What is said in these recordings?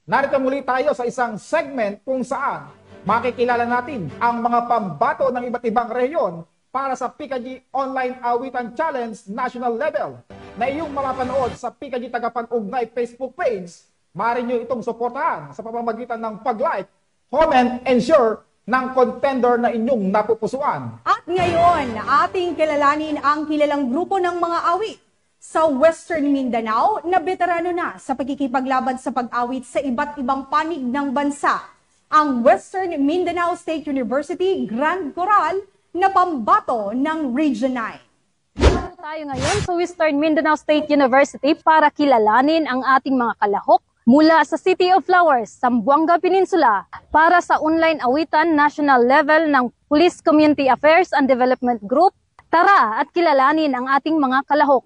Narito muli tayo sa isang segment kung saan makikilala natin ang mga pambato ng iba't ibang rehiyon para sa PKG Online Awitan Challenge National Level na iyong mapapanood sa PKG Tagapag-Ugnay Facebook page. Maaari nyo itong suportahan sa pamamagitan ng pag-like, comment, and share ng contender na inyong napupusuan. At ngayon, ating kilalanin ang kilalang grupo ng mga awit sa Western Mindanao na veterano na sa pagkikipaglaban sa pag-awit sa iba't ibang panig ng bansa. Ang Western Mindanao State University Grand Coral na pambato ng Region 9. Tayo ngayon sa Western Mindanao State University para kilalanin ang ating mga kalahok mula sa City of Flowers, Zamboanga Peninsula para sa online awitan national level ng Police Community Affairs and Development Group. Tara at kilalanin ang ating mga kalahok.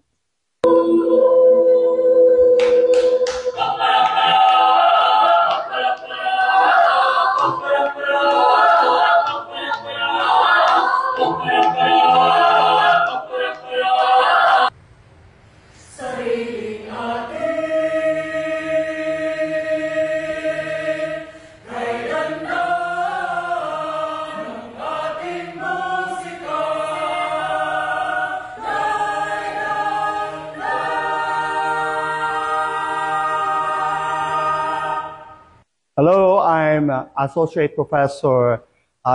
Hello, I'm Associate Professor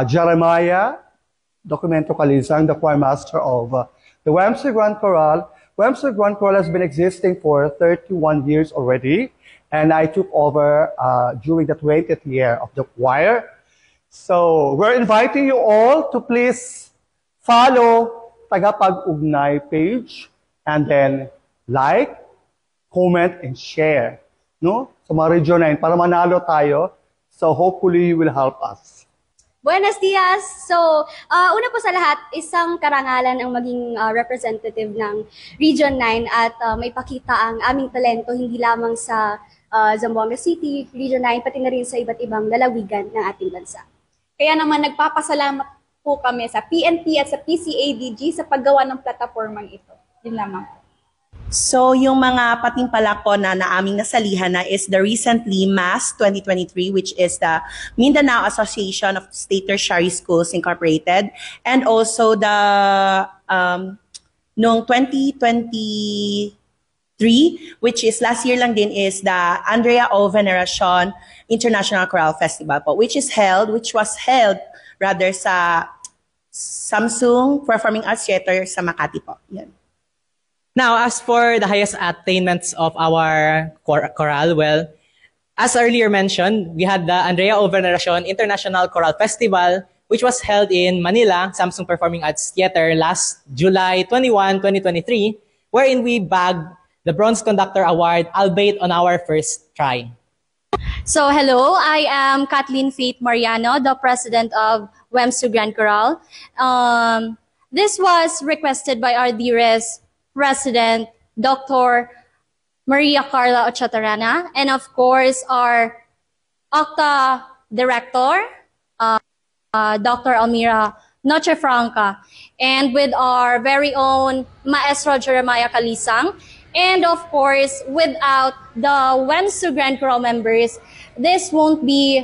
Jeremiah Documento Calizang, the choir master of the WMC Grand Choral. WMC Grand Choral has been existing for 31 years already, and I took over during the 20th year of the choir. So we're inviting you all to please follow Tagapag-Ugnay page and then like, comment, and share. No? Sa mga Region 9 para manalo tayo. So hopefully you will help us. Buenos dias! So, una po sa lahat, isang karangalan ang maging representative ng Region 9 at may pakita ang aming talento hindi lamang sa Zamboanga City, Region 9, pati na rin sa iba't ibang lalawigan ng ating bansa. Kaya naman nagpapasalamat po kami sa PNP at sa PCADG sa paggawa ng platapormang ito. Yun lamang. So, yung mga patimpalak po na aming nasalihan na is the recently MAS 2023, which is the Mindanao Association of State Tertiary Schools Incorporated, and also the noong 2023, which is last year lang din, is the Andrea O. Veneracion International Choral Festival po, which was held rather sa Samsung Performing Arts Theater sa Makati po. Yan. Now, as for the highest attainments of our choral, well, as earlier mentioned, we had the Andrea O. Veneracion International Choral Festival, which was held in Manila, Samsung Performing Arts Theater last July 21, 2023, wherein we bagged the Bronze Conductor Award, albeit on our first try. So, hello, I am Kathleen Faith Mariano, the president of WMSU Grand Coral. This was requested by our dearest President Dr. Maria Carla Ochatarana, and of course our OCTA Director, Dr. Almira Noche Franca, and with our very own Maestro Jeremiah Calizang, and of course without the WMSU Grand Choral members, this won't be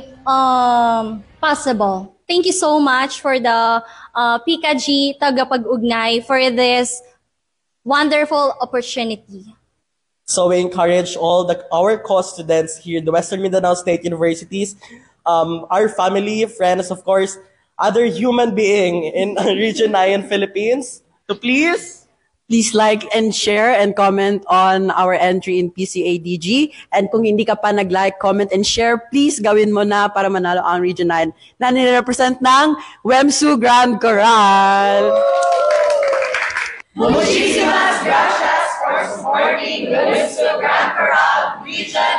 possible. Thank you so much for the PKG Tagapag-Ugnay for this wonderful opportunity. So we encourage all our co-students here in the Western Mindanao State Universities, our family, friends, of course, other human being in Region 9 Philippines, to please like and share and comment on our entry in PCADG. And kung hindi ka pa nag-like, comment, and share, please gawin mo na para manalo ang Region 9 na nirepresent ng WMSU Grand Coral. Muchísimas gracias for supporting the WMSU Grand Coral Region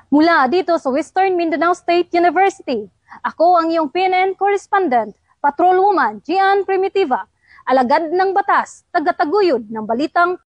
9! Mula dito sa Western Mindanao State University, ako ang iyong PNN correspondent, Patrolwoman Gian Primitiva, alagad ng batas, tagataguyod ng balitang